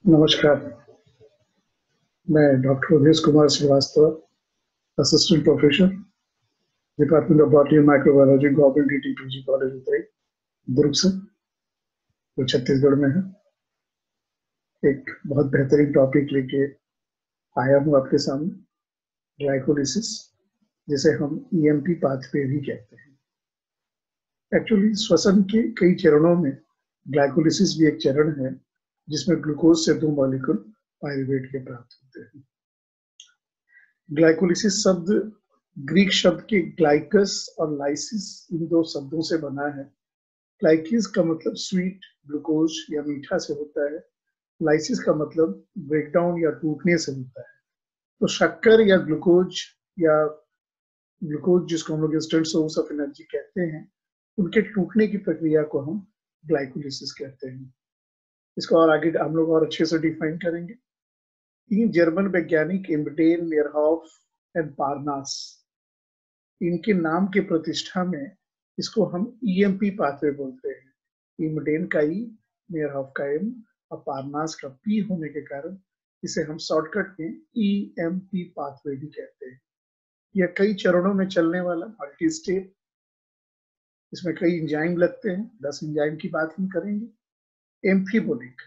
नमस्कार, मैं doctor Udesh Kumar Srivastava, assistant professor, department of botany and microbiology, government ETPG college Utai, Durg से, जो छत्तीसगढ़ में है। एक बहुत बेहतरीन टॉपिक लेके आया हूँ आपके सामने, ग्लाइकोलिसिस, जिसे हम ईएमपी पाथवे भी कहते हैं। एक्चुअली श्वसन के कई चरणों में ग्लाइकोलिसिस भी एक चरण है, जिसमें ग्लूकोज से 2 मॉलिक्यूल पायरुवेट के प्राप्त होते हैं। ग्लाइकोलिसिस शब्द ग्रीक शब्द के ग्लाइकस और लाइसिस इन 2 शब्दों से बना है। ग्लाइकिस का मतलब स्वीट, ग्लूकोज या मीठा से होता है। लाइसिस का मतलब ब्रेकडाउन या टूटने से होता है। तो शक्कर या ग्लूकोज जिसको हम लोग इंस्टेंट सोर्स ऑफ एनर्जी कहते हैं, उनके टूटने की प्रक्रिया को हम ग्लाइकोलिसिस कहते हैं। इसको और आगे हम लोग और अच्छे से डिफाइन करेंगे। 3 जर्मन वैज्ञानिक इम्बडेन, मेयरहोफ एंड पारनास, इनके नाम के प्रतिष्ठा में इसको हम ईएमपी पाथवे बोलते हैं। इम्बडेन का ई, मेयरहोफ का एम और पारनास का पी होने के कारण इसे हम शॉर्टकट में ईएमपी पाथवे भी कहते हैं। यह कई चरणों में चलने वाला मल्टी स्टेप, इसमें कई एंजाइम लगते हैं। 10 एंजाइम की बात हम करेंगे। एम्फीबोलिक,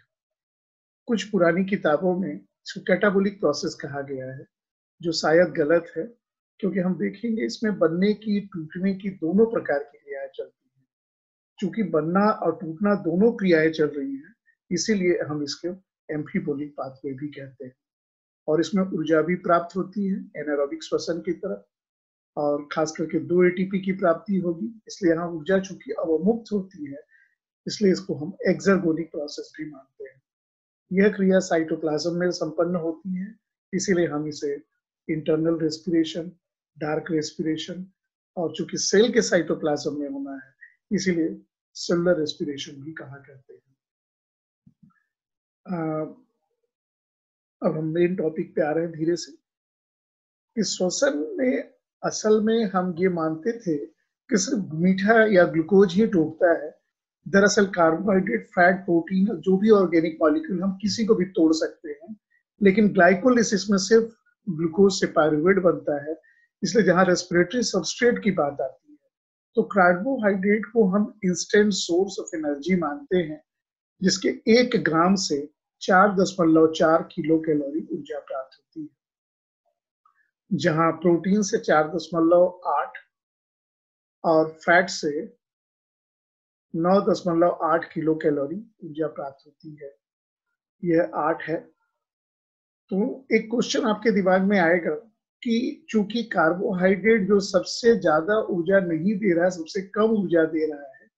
कुछ पुरानी किताबों में इसको कैटाबोलिक प्रोसेस कहा गया है, जो शायद गलत है, क्योंकि हम देखेंगे इसमें बनने की, टूटने की दोनों प्रकार की क्रियाएं चलती हैं। चूंकि बनना और टूटना दोनों क्रियाएं चल रही हैं, इसीलिए हम इसके एम्फीबोलिक पाथवे भी कहते हैं। और इसमें ऊर्जा भी प्राप्त होती है एनारोबिक श्वसन की तरह, और खास करके 2 एटीपी की प्राप्ति होगी। इसलिए यहाँ ऊर्जा चूंकि अवमुक्त होती है, इसलिए इसको हम एक्सर्गोनिक प्रोसेस भी मानते हैं। यह क्रिया साइटोप्लाज्म में संपन्न होती है, इसीलिए हम इसे इंटरनल रेस्पिरेशन, डार्क रेस्पिरेशन, और चूंकि सेल के साइटोप्लाज्म में होना है, इसीलिए सेलुलर रेस्पिरेशन भी कहा करते हैं। अब हम मेन टॉपिक पे आ रहे हैं धीरे से। इस श्वसन में असल में हम ये मानते थे कि सिर्फ मीठा या ग्लूकोज ही टूटता है। दरअसल कार्बोहाइड्रेट, फैट, प्रोटीन, जो भी ऑर्गेनिक मॉलिक्यूल, हम किसी को भी तोड़ सकते हैं, लेकिन ग्लाइकोलिसिस में सिर्फ ग्लूकोज से पायरुवेट बनता है। इसलिए जहां रेस्पिरेटरी सबस्ट्रेट की बात आती है, तो कार्बोहाइड्रेट को हम इंस्टेंट सोर्स ऑफ एनर्जी मानते हैं, जिसके 1 ग्राम से 4.4 किलो कैलोरी ऊर्जा प्राप्त होती है, जहां प्रोटीन से 4.8 और फैट से 9.8 किलो कैलोरी ऊर्जा प्राप्त होती है। यह 8 है। तो एक क्वेश्चन आपके दिमाग में आएगा कि चूंकि कार्बोहाइड्रेट जो सबसे ज्यादा ऊर्जा नहीं दे रहा है, सबसे कम ऊर्जा दे रहा है,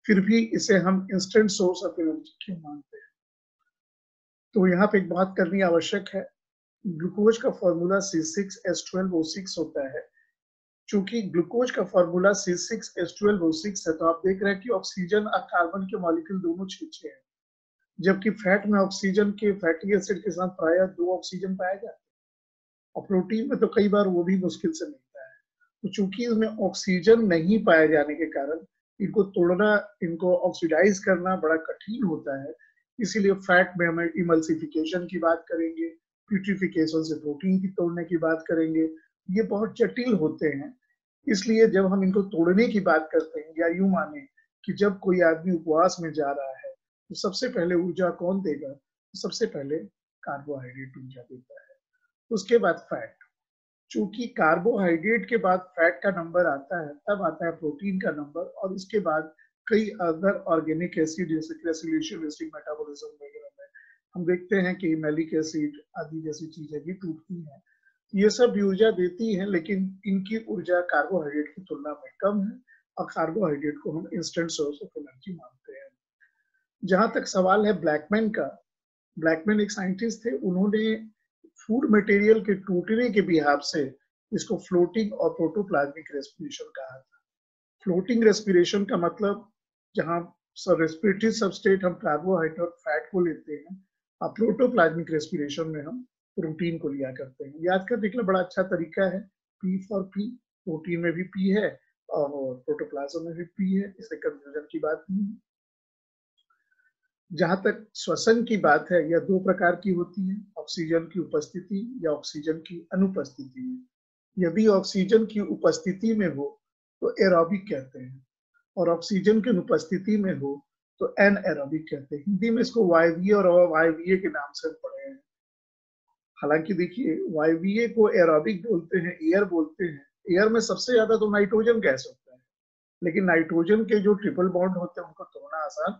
फिर भी इसे हम इंस्टेंट सोर्स ऑफ एनर्जी क्यों मानते हैं? तो यहाँ पे एक बात करनी आवश्यक है। ग्लूकोज का फॉर्मूला C6H12O6 होता है। चूंकि ग्लूकोज का फॉर्मूला C6H12O6 है, तो आप देख रहे हैं कि ऑक्सीजन और कार्बन के मॉलिक्यूल दोनों 6-6 हैं, जबकि फैट में ऑक्सीजन के, फैटी एसिड के साथ प्रायः 2 ऑक्सीजन पाए जाते हैं, और प्रोटीन में तो कई बार वो भी मुश्किल से मिलता है। तो चूंकि इसमें ऑक्सीजन नहीं पाए जाने के कारण इनको तोड़ना, इनको ऑक्सीडाइज करना बड़ा कठिन होता है। इसीलिए फैट में हम इमल्सिफिकेशन की बात करेंगे, प्यूट्रिफिकेशन से प्रोटीन की तोड़ने की बात करेंगे। ये बहुत जटिल होते हैं। इसलिए जब हम इनको तोड़ने की बात करते हैं, या यूं माने कि जब कोई आदमी उपवास में जा रहा है, तो सबसे पहले ऊर्जा कौन देगा? तो सबसे पहले कार्बोहाइड्रेट ऊर्जा देता है, उसके बाद फैट। चूंकि कार्बोहाइड्रेट के बाद फैट का नंबर आता है, तब आता है प्रोटीन का नंबर, और इसके बाद कई अदर ऑर्गेनिक एसिड, जैसे ग्रेसिलेशन एसिड मेटाबॉलिज्म वगैरह में हम देखते हैं कि मैलिक एसिड आदि जैसी चीजें भी टूटती हैं। ये सब भी ऊर्जा देती है, लेकिन इनकी ऊर्जा कार्बोहाइड्रेट की तुलना में कम है, और कार्बोहाइड्रेट को हम इंस्टेंट सोर्स ऑफ एनर्जी मानते हैं। जहां तक सवाल है ब्लैकमैन का, ब्लैकमैन एक साइंटिस्ट थे, उन्होंने फूड मटेरियल के टूटने के बिहाफ से इसको फ्लोटिंग और प्रोटोप्लाज्मिक रेस्पिरेशन कहा था। फ्लोटिंग रेस्पिरेशन का मतलब जहां रेस्पिरेटरी सबस्ट्रेट हम कार्बोहाइड्रेट और फैट को लेते हैं, और प्रोटोप्लाज्मिक रेस्पिरेशन में हम प्रोटीन को लिया करते हैं। याद करने के लिए बड़ा अच्छा तरीका है, पी फॉर पी। प्रोटीन में भी पी है और प्रोटोप्लाज्म में भी पी है, इससे कंफ्यूजन की बात नहीं है। जहां तक श्वसन की बात है, यह दो प्रकार की होती है, ऑक्सीजन की उपस्थिति या ऑक्सीजन की अनुपस्थिति में। यदि ऑक्सीजन की उपस्थिति में हो तो एरोबिक कहते हैं, और ऑक्सीजन की अनुपस्थिति में हो तो एनएरोबिक कहते हैं। हिंदी में इसको वायवीय और अवायवीय के नाम से पढ़े हैं। हालांकि देखिए, वायवीय को एरोबिक बोलते हैं, एयर बोलते हैं। एयर में सबसे ज्यादा तो नाइट्रोजन गैस होता है, लेकिन नाइट्रोजन के जो ट्रिपल बॉन्ड होते हैं उनको तोड़ना आसान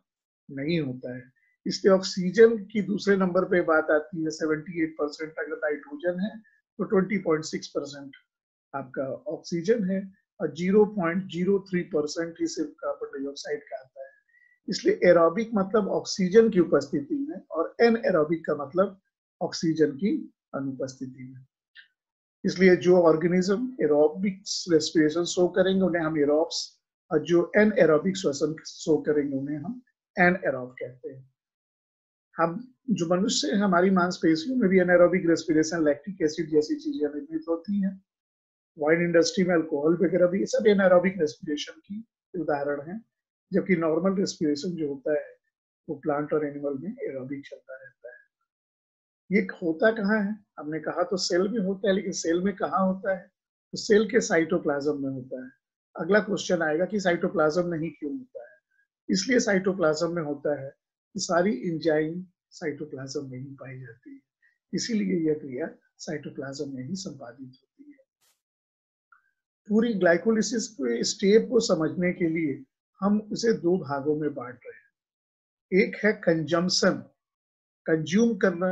नहीं होता है। इसलिए ऑक्सीजन की दूसरे नंबर पे बात आती है। 78% अगर नाइट्रोजन है तो 20.6% आपका ऑक्सीजन है, और 0.03% ही सिर्फ कार्बन डाइऑक्साइड का आता है। इसलिए एरोबिक मतलब ऑक्सीजन की उपस्थिति में, और एनएरोबिक का मतलब ऑक्सीजन की अनुपस्थिति में। इसलिए जो ऑर्गेनिज्म एरोबिक रेस्पिरेशन शो करेंगे उन्हें हम एरोब्स, और जो एनएरोबिक श्वसन शो करेंगे उन्हें हम एनएरोब कहते हैं। हम जो मनुष्य है, हमारी मांसपेशियों में भी एनारोबिक रेस्पिरेशन, लैक्टिक एसिड जैसी चीजें निर्मित होती हैं। वाइन इंडस्ट्री में अल्कोहल वगैरह भी सब एनारोबिक रेस्पिरेशन की उदाहरण है, जबकि नॉर्मल रेस्पिरेशन जो होता है वो प्लांट और एनिमल में एरोबिक चलता रहता है। ये होता कहाँ है? हमने कहा तो सेल में होता है, लेकिन सेल में कहाँ होता है? तो सेल के साइटोप्लाज्म में होता है। अगला क्वेश्चन आएगा कि साइटोप्लाज्म नहीं क्यों होता है? इसलिए साइटोप्लाज्म में होता है कि सारी एंजाइम साइटोप्लाज्म में ही पाई जाती है, इसीलिए यह क्रिया साइटोप्लाज्म में ही संपादित होती है। पूरी ग्लाइकोलिसिस के स्टेप को समझने के लिए हम उसे दो भागों में बांट रहे हैं। एक है कंजम्पशन, कंज्यूम करना,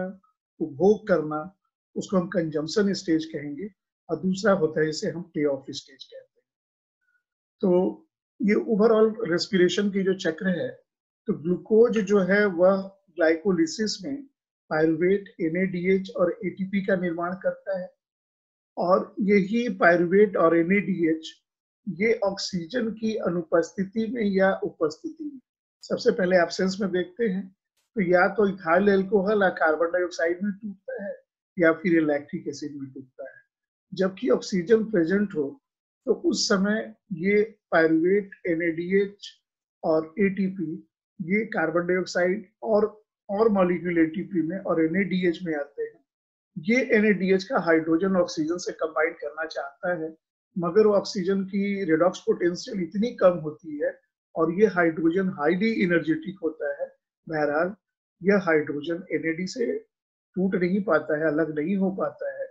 उपभोग करना, उसको हम कंजम्पशन स्टेज कहेंगे, और दूसरा होता है इसे हम पे ऑफ स्टेज कहते हैं। तो ये ओवरऑल रेस्पिरेशन की जो चक्र है, तो ग्लूकोज जो है वह ग्लाइकोलिसिस में पायरुवेट, एनएडीएच और एटीपी का निर्माण करता है, और यही पायरुवेट और एनएडीएच ये ऑक्सीजन की अनुपस्थिति में या उपस्थिति में, सबसे पहले एब्सेंस में देखते हैं, तो या तो इथाइल अल्कोहल या कार्बन डाइऑक्साइड में टूटता है, या फिर लैक्टिक एसिड में टूटता है। जबकि ऑक्सीजन प्रेजेंट हो तो उस समय ये पायरुवेट, एनएडीएच और एटीपी ये कार्बन डाइऑक्साइड और मॉलिक्यूल एटीपी में और एनएडीएच में आते हैं। ये एनएडीएच का हाइड्रोजन ऑक्सीजन से कंबाइन करना चाहता है, मगर वो ऑक्सीजन की रेडॉक्स पोटेंशियल इतनी कम होती है, और ये हाइड्रोजन हाईली एनर्जेटिक होता है। बहरहाल यह हाइड्रोजन एनएडी से टूट नहीं पाता है, अलग नहीं हो पाता है,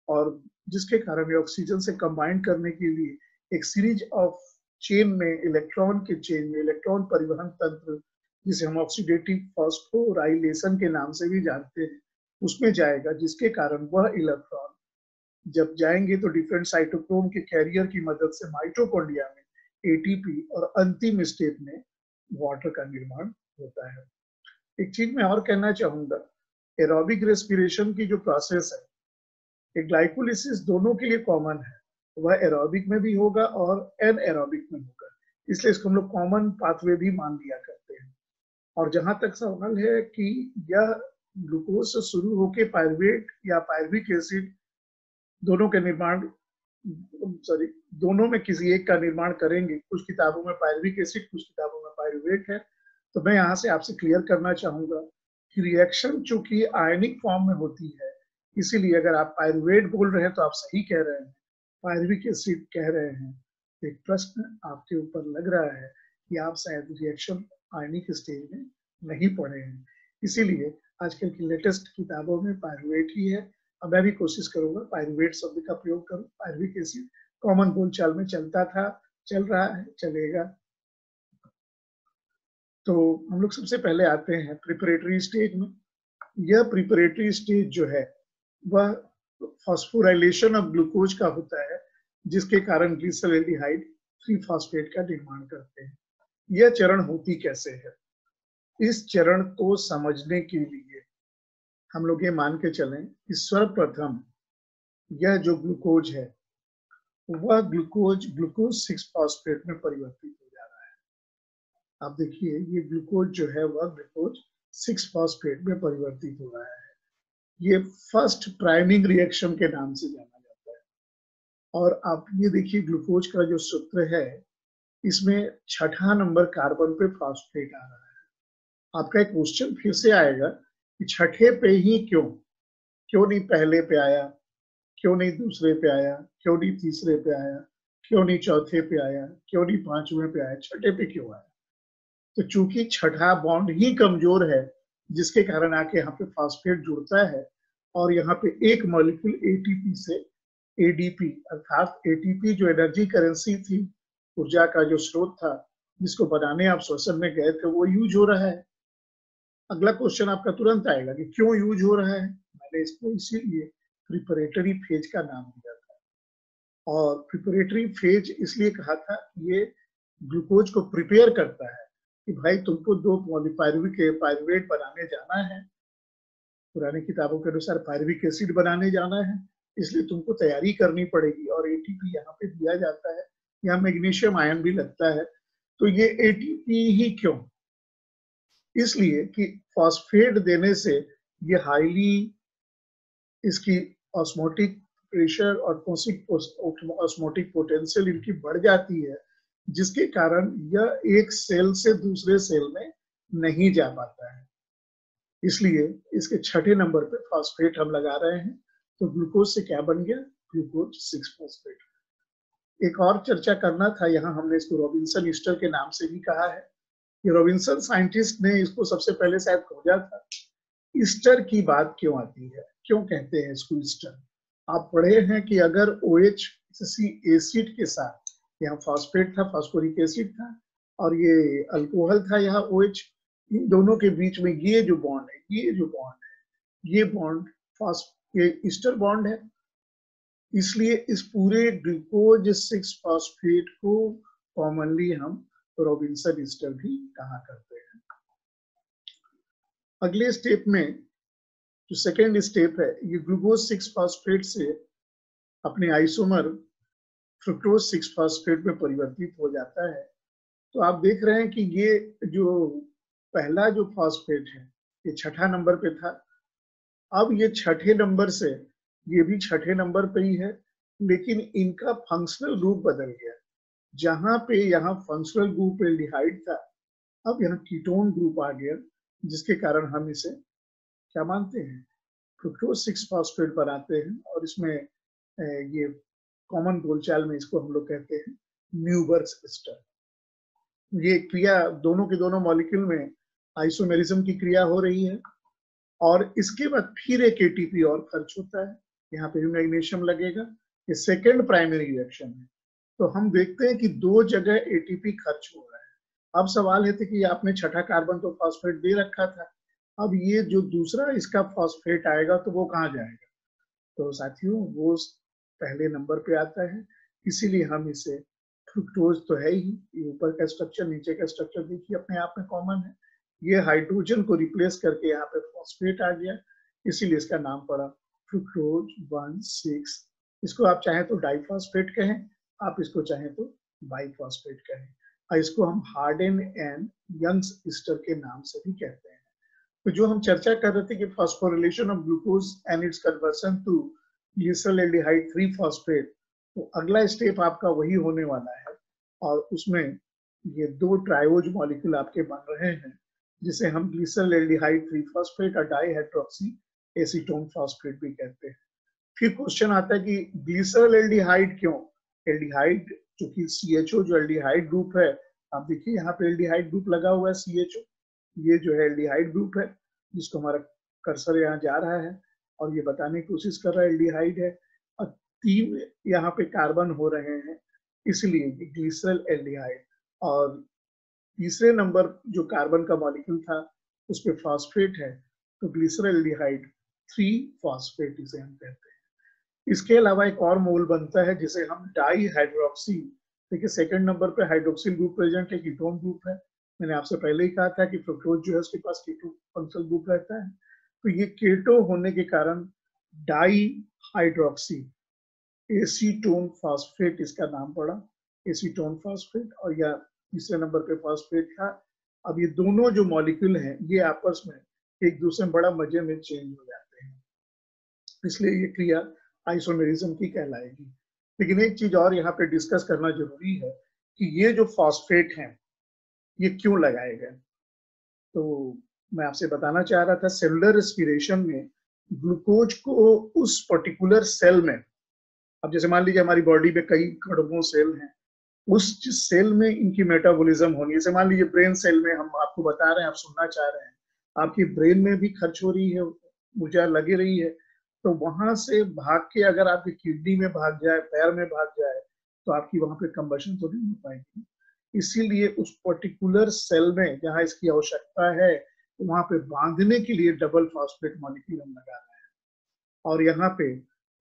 और जिसके कारण ये ऑक्सीजन से कंबाइन करने के लिए एक सीरीज ऑफ चेन में, इलेक्ट्रॉन के चेन में, इलेक्ट्रॉन परिवहन तंत्र जिसे हम ऑक्सीडेटिव फॉस्फोराइलेशन के नाम से भी जानते हैं, उसमें जाएगा, जिसके कारण वह इलेक्ट्रॉन जब जाएंगे तो डिफरेंट साइटोक्रोम के कैरियर की मदद से माइटोकॉन्ड्रिया में एटीपी और अंतिम स्टेप में वाटर का निर्माण होता है। एक चीज मैं और कहना चाहूंगा, एरोबिक रेस्पिरेशन की जो प्रोसेस है, ये ग्लाइकोलिसिस दोनों के लिए कॉमन है, वह एरोबिक में भी होगा और एनएरोबिक में होगा, इसलिए इसको हम लोग कॉमन पाथवे भी मान लिया करते हैं। और जहां तक सवाल है कि यह ग्लूकोज से शुरू होकर पायरुवेट या पायरुविक एसिड दोनों के निर्माण, सॉरी, दोनों में किसी एक का निर्माण करेंगे। कुछ किताबों में पायरुविक एसिड, कुछ किताबों में पायरुवेट है। तो मैं यहाँ से आपसे क्लियर करना चाहूंगा कि रिएक्शन चूंकि आयनिक फॉर्म में होती है, इसीलिए अगर आप पायरुवेट बोल रहे हैं तो आप सही कह रहे हैं, पायरुविक एसिड कह रहे हैं, एक प्रश्न आपके ऊपर लग रहा है कि आप शायद रिएक्शन आयनिक स्टेज में नहीं पढ़े हैं। इसीलिए आजकल की लेटेस्ट किताबों में पायरुवेट ही है, और मैं भी कोशिश करूंगा पायरुवेट शब्द का प्रयोग करूं। पायरुविक एसिड कॉमन बोलचाल में चलता था, चल रहा है, चलेगा। तो हम लोग सबसे पहले आते हैं प्रिपरेटरी स्टेज में। यह प्रिपरेटरी स्टेज जो है वह फॉस्फोराइलेशन ऑफ ग्लूकोज का होता है, जिसके कारण ग्लिसरॉल्डिहाइड 3 फॉस्फेट का निर्माण करते हैं। यह चरण होती कैसे है? इस चरण को समझने के लिए हम लोग ये मान के चलें कि सर्वप्रथम यह जो ग्लूकोज है वह ग्लूकोज 6 फॉस्फेट में परिवर्तित हो जा रहा है। आप देखिए, ये ग्लूकोज जो है वह ग्लूकोज 6 फॉस्फेट में परिवर्तित हो रहा है। ये फर्स्ट प्राइमिंग रिएक्शन के नाम से जाना जाता है। और आप ये देखिए, ग्लूकोज का जो सूत्र है, इसमें 6ठा नंबर कार्बन पे फॉस्फेट आ रहा है। आपका एक क्वेश्चन फिर से आएगा कि छठे पे ही क्यों नहीं पहले पे आया, क्यों नहीं दूसरे पे आया, क्यों नहीं तीसरे पे आया, क्यों नहीं चौथे पे आया, क्यों नहीं पांचवें पे आया, छठे पे क्यों आया? तो चूंकि छठा बॉन्ड ही कमजोर है, जिसके कारण आके यहाँ पे फास्फेट जुड़ता है और यहाँ पे एक मॉलिक्यूल एटीपी से एडीपी, अर्थात एटीपी जो एनर्जी करेंसी थी, ऊर्जा का जो स्रोत था, जिसको बनाने आप श्वसन में गए थे, वो यूज हो रहा है। अगला क्वेश्चन आपका तुरंत आएगा कि क्यों यूज हो रहा है। मैंने इसको इसीलिए प्रिपरेटरी फेज का नाम दिया था, और प्रिपरेटरी फेज इसलिए कहा था कि ये ग्लूकोज को प्रिपेयर करता है कि भाई तुमको दो पायरुवेट बनाने जाना है, पुरानी किताबों के अनुसार पायरुविक एसिड बनाने जाना है, इसलिए तुमको तैयारी करनी पड़ेगी। और एटीपी यहाँ पे दिया जाता है, यहाँ मैग्नीशियम आयन भी लगता है। तो ये एटीपी ही क्यों? इसलिए कि फॉस्फेट देने से ये हाईली इसकी ऑस्मोटिक प्रेशर और ऑस्मोटिक पोटेंशियल इनकी बढ़ जाती है, जिसके कारण यह एक सेल से दूसरे सेल में नहीं जा पाता है। इसलिए इसके छठे नंबर पे फॉस्फेट हम लगा रहे हैं। तो ग्लूकोज से क्या बन गया? Glucose 6 phosphate. एक और चर्चा करना था, यहाँ हमने इसको रॉबिन्सन ईस्टर के नाम से भी कहा है। ये रॉबिन्सन साइंटिस्ट ने इसको सबसे पहले शायद खोजा था। ईस्टर की बात क्यों आती है, क्यों कहते हैं इसको ईस्टर? आप पढ़े हैं कि अगर OH एसिड के साथ, यहाँ फॉस्फेट था, फास्फोरिक एसिड था, और ये अल्कोहल था यहाँ OH, इन दोनों के बीच में ये जो बॉन्ड है, ये बॉन्ड ये ईस्टर बॉन्ड है। इसलिए इस पूरे ग्लूकोज 6 फॉस्फेट को कॉमनली हम रॉबिन्सन ईस्टर भी कहा करते हैं। अगले स्टेप में जो सेकेंड स्टेप है, ये ग्लूकोज 6 फॉस्फेट से अपने आइसोमर फ्रुक्टोज 6 फॉस्फेट में परिवर्तित हो जाता है। तो आप देख रहे हैं कि ये जो पहला जो फॉस्फेट है, ये छठा नंबर पे था। अब ये छठे नंबर से ये भी छठे नंबर पे ही है, लेकिन इनका फंक्शनल ग्रुप बदल गया। जहां पे यहाँ फंक्शनल ग्रुप एल्डिहाइड था, अब यहाँ कीटोन ग्रुप आ गया, जिसके कारण हम इसे क्या मानते हैं? फ्रुक्टोज 6 फॉस्फेट बनाते हैं। और इसमें ये कॉमन बोलचाल में इसको हम लोग कहते हैं न्यूबर्ग्स ईस्टर। ये क्रिया दोनों के दोनों मॉलिक्यूल में आइसोमेरिज्म की क्रिया हो रही है, और इसके बाद फिर एक एटीपी और खर्च होता है, यहाँ पे भी मैग्नीशियम लगेगा। ये सेकेंड प्राइमरी रिएक्शन है। तो हम देखते हैं कि दो जगह एटीपी खर्च हो रहा है। अब सवाल है कि आपने छठा कार्बन तो फॉस्फेट दे रखा था, अब ये जो दूसरा इसका फॉस्फेट आएगा तो वो कहाँ जाएगा? तो साथियों, वो पहले नंबर पे आता है। इसीलिए हम इसे, फ्रुक्टोज तो है ही, ये ऊपर का स्ट्रक्चर, नीचे का स्ट्रक्चर देखिए अपने आप में कॉमन है। ये हाइड्रोजन को रिप्लेस करके यहाँ पे फॉस्फेट आ गया, इसीलिए इसका नाम पड़ा फ्रुक्टोज 1,6। इसको आप चाहें तो डाइफॉस्फेट कहें, आप इसको चाहें तो बाइफॉस्फेट कहें, और इसको हम हार्डन एंड यंग्स ईस्टर के नाम से भी कहते हैं। तो जो हम चर्चा कर रहे थे कि phosphorylation of glucose and its conversion to glyceraldehyde 3 phosphate, तो अगला स्टेप आपका वही होने वाला है। और उसमें ये दो ट्रायोज मॉलिक्यूल आपके बन रहे हैं, जिसे हम ग्लिसरॉल्डिहाइड 3 फॉस्फेट और डाइहाइड्रोक्सी एसीटोन फॉस्फेट भी कहते हैं। फिर क्वेश्चन आता है कि ग्लिसरॉल्डिहाइड क्यों? एल्डिहाइड, चूंकि CHO जो एल्डिहाइड ग्रुप है, आप देखिए यहाँ पे एल्डिहाइड ग्रुप लगा हुआ है CHO, ये जो है एल्डिहाइड ग्रुप है, जिसको हमारा कर्सर यहाँ जा रहा है और ये बताने की कोशिश कर रहा है एल्डिहाइड है, और 3 यहाँ पे कार्बन हो रहे हैं, इसलिए ग्लिसरल एल्डिहाइड। और तीसरे नंबर जो कार्बन का मॉलिक्यूल था उस पे फॉस्फेट है, तो ग्लिसरल एल्डिहाइड 3 फॉस्फेट इसे हम कहते हैं। इसके अलावा एक और मोल बनता है जिसे हम डाइहाइड्रोक्सी, देखिए सेकंड नंबर पे हाइड्रोक्सिल ग्रुप प्रेजेंट है, कीटोन ग्रुप है। मैंने आपसे पहले ही कहा था कि फ्रुक्टोज जो है उसके पास कीटो फंक्शनल ग्रुप रहता है, तो ये कीटो होने के कारण डाइहाइड्रोक्सी एसीटोन फॉस्फेट इसका नाम पड़ा, एसीटोन फॉस्फेट। और यह तीसरे नंबर पे फॉस्फेट था। अब ये दोनों जो मॉलिक्यूल हैं ये आपस में एक दूसरे में बड़ा मजे में चेंज हो जाते हैं, इसलिए ये क्रिया आइसोमेरिज्म की कहलाएगी। लेकिन एक चीज और यहाँ पे डिस्कस करना जरूरी है कि ये जो फॉस्फेट हैं ये क्यों लगाए गए? तो मैं आपसे बताना चाह रहा था सेलुलर रेस्पिरेशन में ग्लूकोज को उस पर्टिकुलर सेल में, अब जैसे मान लीजिए हमारी बॉडी में कई करोड़ों सेल हैं, उस सेल में इनकी मेटाबॉलिज्म होनी है। जैसे मान लीजिए ब्रेन सेल में हम आपको बता रहे हैं, आप सुनना चाह रहे हैं, आपकी ब्रेन में भी खर्च हो रही है, ऊर्जा लगी रही है, तो वहां से भाग के अगर आपकी किडनी में भाग जाए, पैर में भाग जाए, तो आपकी वहां पे कंबशन तो नहीं हो पाएगी। इसीलिए उस पर्टिकुलर सेल में जहां इसकी आवश्यकता है, वहां पे बांधने के लिए डबल फॉस्फेट मॉलिक्यूल हम लगा रहे हैं। और यहाँ पे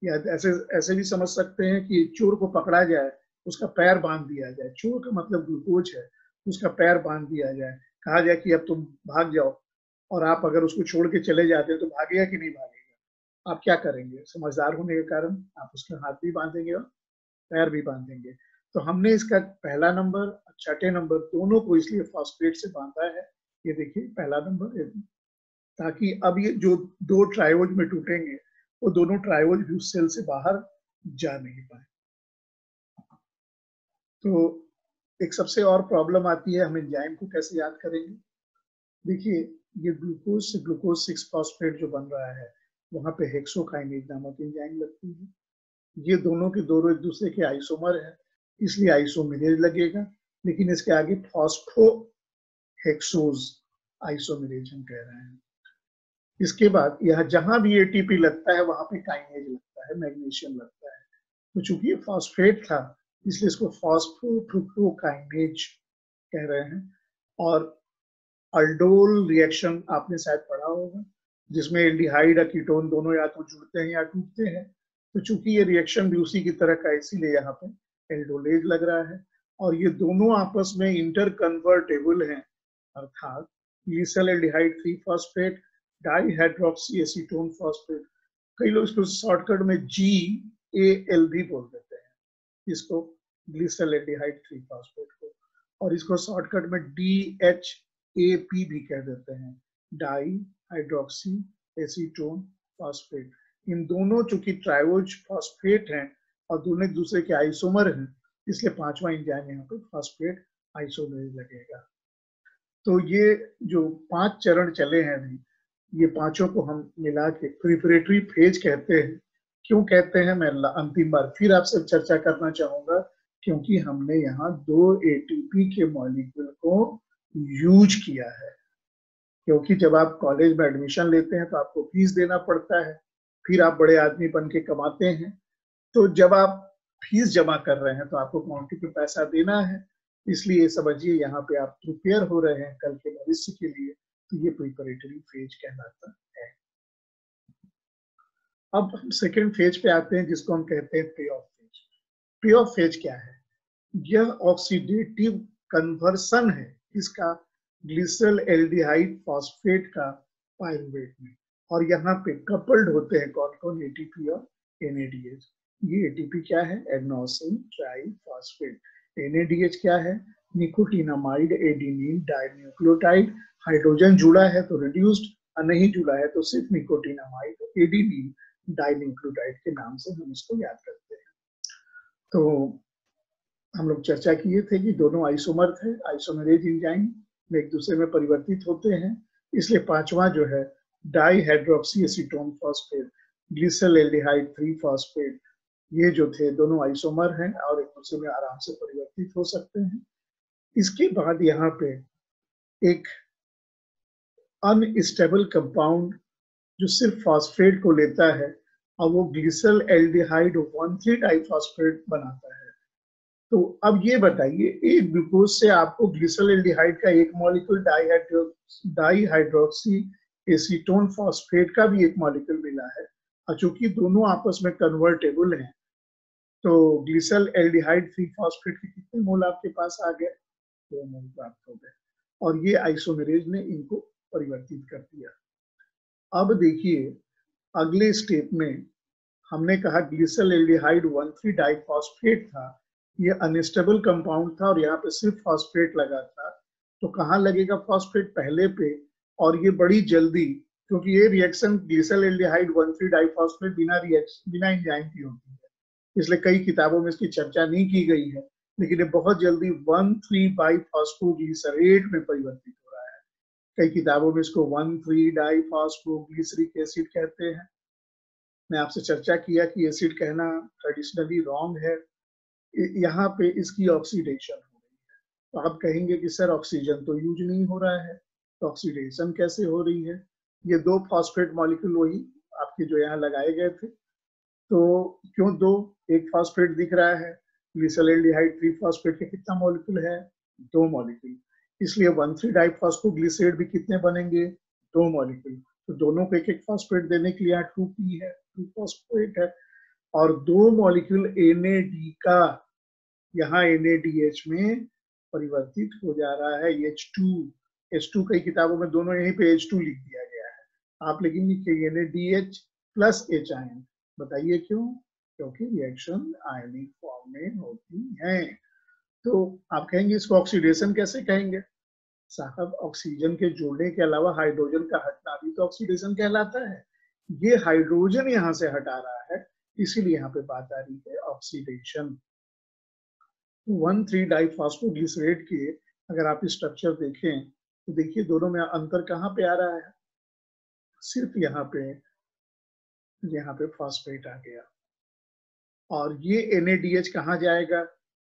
या ऐसे ऐसे भी समझ सकते हैं कि चोर को पकड़ा जाए, उसका पैर बांध दिया जाए, चोर का मतलब ग्लूकोज है, उसका पैर बांध दिया जाए, कहा जाए कि अब तुम भाग जाओ, और आप अगर उसको छोड़ के चले जाते हैं तो भागेगा कि नहीं भागेगा? आप क्या करेंगे? समझदार होने के कारण आप उसके हाथ भी बांधेंगे और पैर भी बांधेंगे। तो हमने इसका पहला नंबर, छठे नंबर दोनों को इसलिए फॉस्फेट से बांधा है। ये देखिए पहला नंबर, ताकि अब ये जो दो ट्रायोज में टूटेंगे, वो दोनों ट्रायोज भी उस सेल से बाहर जा नहीं पाए। तो एक सबसे और प्रॉब्लम आती है, हम एंजाइम को कैसे याद करेंगे? देखिए ये ग्लूकोज से ग्लूकोज 6 फॉस्फेट जो बन रहा है, वहां पे हेक्सोकाइनेज नामक एंजाइम लगती है। ये दोनों के दोनों एक दूसरे के आइसोमर है, इसलिए आइसोमेरेज लगेगा, लेकिन इसके आगे फॉस्फो हेक्सोज आइसोमेरेज हम कह रहे हैं। इसके बाद यह जहां भी एटीपी लगता है वहां पे काइनेज लगता है, मैग्नीशियम लगता है। तो चूंकि ये फॉस्फेट था, इसलिए इसको फॉस्फोफ्रुक्टोकाइनेज कह रहे हैं। और अल्डोल रिएक्शन आपने शायद पढ़ा होगा, जिसमें एल्डिहाइड और कीटोन दोनों या तो जुड़ते हैं या टूटते हैं। तो चूंकि ये रिएक्शन भी उसी की तरह का, इसीलिए यहाँ पे एल्डोलेज लग रहा है। और ये दोनों आपस में इंटर कन्वर्टेबल हैं, अर्थात glycerol aldehyde 3 phosphate dihydroxy acetone phosphate, कई लोग इसको शॉर्टकट में GAL भी बोल देते हैं, इसको ग्लिसरॉल एल्डिहाइड 3 फॉस्फेट को, और इसको शॉर्टकट में DHAP भी कह देते हैं, डाई हाइड्रोक्सी एसीटोन फॉस्फेट। इन दोनों चूंकि ट्रायोज फॉस्फेट हैं और दोनों एक दूसरे के आइसोमर हैं, इसलिए पांचवा एंजाइम यहाँ पे फॉस्फेट आइसोमेरेज लगेगा। तो ये जो 5 चरण चले हैं अभी, ये पांचों को हम मिला के प्रिपरेटरी फेज कहते हैं। क्यों कहते हैं, मैं अंतिम बार फिर आपसे चर्चा करना चाहूंगा, क्योंकि हमने यहाँ 2 ATP के मॉलिक्यूल को यूज किया है। क्योंकि जब आप कॉलेज में एडमिशन लेते हैं तो आपको फीस देना पड़ता है, फिर आप बड़े आदमी बन के कमाते हैं, तो जब आप फीस जमा कर रहे हैं तो आपको काउंटी पे पैसा देना है, इसलिए समझिए यहाँ पे आप प्रिपेयर हो रहे हैं कल के भविष्य के लिए। तो ये प्रिपरेटरी फेज कहलाता है। अब हम सेकेंड फेज पे आते हैं, जिसको हम कहते हैं पे ऑफ फेज। पे ऑफ फेज क्या है? यह ऑक्सीडेटिव कन्वर्सन है इसका ग्लिसरॉल एल्डिहाइड फॉस्फेट का पायरुवेट में, और यहाँ पे कपल्ड होते हैं कौन कौन? ATP और NADH। ये ATP क्या है? Adenosine triphosphate. NADH क्या है? Nicotinamide adenine dinucleotide. हाइड्रोजन जुड़ा है तो रिड्यूस्ड, और नहीं जुड़ा है तो सिर्फ निकोटिनामाइड एडेनिन डाइन्यूक्लियोटाइड के नाम से हम इसको याद करते हैं। तो हम लोग चर्चा किए थे कि दोनों आइसोमर थे, आइसोमेरेज एंजाइम में एक दूसरे में परिवर्तित होते हैं, इसलिए पांचवा जो है dihydroxy acetone phosphate glycerol aldehyde 3 phosphate, ये जो थे दोनों आइसोमर हैं और एक दूसरे में आराम से परिवर्तित हो सकते हैं। इसके बाद यहाँ पे एक अनस्टेबल कंपाउंड जो सिर्फ फॉस्फेट को लेता है और वो ग्लिसरॉल एल्डिहाइड 1,3 डाइफॉस्फेट बनाता है। तो अब ये बताइए, एक ग्लूकोज से आपको ग्लिसरॉल एल्डिहाइड का एक मॉलिक्यूल डाइहाइड्रोक्सी एसीटोन फॉस्फेट का भी एक मॉलिक्यूल मिला है, और चूंकि दोनों आपस में कन्वर्टेबल हैं, तो ग्लिसरॉल एल्डिहाइड 3 फॉस्फेट के कितने मोल आपके पास आ गए? 2 मोल प्राप्त हो गए, और ये आइसोमेरेज ने इनको परिवर्तित कर दिया। अब देखिए अगले स्टेप में हमने कहा ग्लिसरॉल एल्डिहाइड 1,3 डाइफॉस्फेट था, ये अनस्टेबल कंपाउंड था और यहाँ पे सिर्फ फॉस्फेट लगा था। तो कहाँ लगेगा फॉस्फेट? पहले पे, और ये बड़ी जल्दी, क्योंकि ये रिएक्शन ग्लिसरॉल एल्डिहाइड 1,3 डाइफॉस्फेट बिना एंजाइम की होती है, इसलिए कई किताबों में इसकी चर्चा नहीं की गई है, लेकिन ये बहुत जल्दी 1,3 बाइफॉस्फोग्लिसरेट में परिवर्तित हो रहा है। कई किताबों में इसको 1,3-डाइफॉस्फोग्लिसरिक एसिड कहते हैं। मैं आपसे चर्चा किया कि एसिड कहना ट्रेडिशनली रॉन्ग है। यहाँ पे इसकी ऑक्सीडेशन हो रही है, तो आप कहेंगे कि सर ऑक्सीजन तो यूज नहीं हो रहा है, तो ऑक्सीडेशन कैसे हो रही है? ये दो फॉस्फेट मॉलिक्यूल वही आपके जो यहाँ लगाए गए थे, तो क्यों दो? एक फॉस्फेट दिख रहा है, ग्लिसरॉल्डिहाइड 3-फॉस्फेट के कितना मॉलिक्यूल है? 2 मॉलिक्यूल। इसलिए 1,3-डाइफॉस्फोग्लिसरेट भी कितने बनेंगे? 2 मॉलिक्यूल। तो दोनों को एक फॉस्फेट देने के लिए यहाँ 2p है, 2 फॉस्फेट है, और 2 मॉलिक्यूल NAD का यहाँ NADH में परिवर्तित हो जा रहा है H2 कई किताबों में दोनों यहीं पे H2 लिख दिया गया है, आप लिखेंगे कि NADH प्लस H आयन। बताइए क्यों? क्योंकि रिएक्शन आयनिक फॉर्म में होती है। तो आप कहेंगे इसको ऑक्सीडेशन कैसे कहेंगे? साहब ऑक्सीजन के जोड़ने के अलावा हाइड्रोजन का हटना भी तो ऑक्सीडेशन कहलाता है। ये हाइड्रोजन यहाँ से हटा रहा है, इसीलिए यहाँ पे बात आ रही है ऑक्सीडेशन। 1,3-डाइफॉस्फोग्लिसरेट के अगर आप स्ट्रक्चर देखें तो देखिए दोनों में अंतर कहाँ पे आ रहा है? सिर्फ यहाँ पे फॉस्फेट आ गया, और ये NADH कहाँ जाएगा?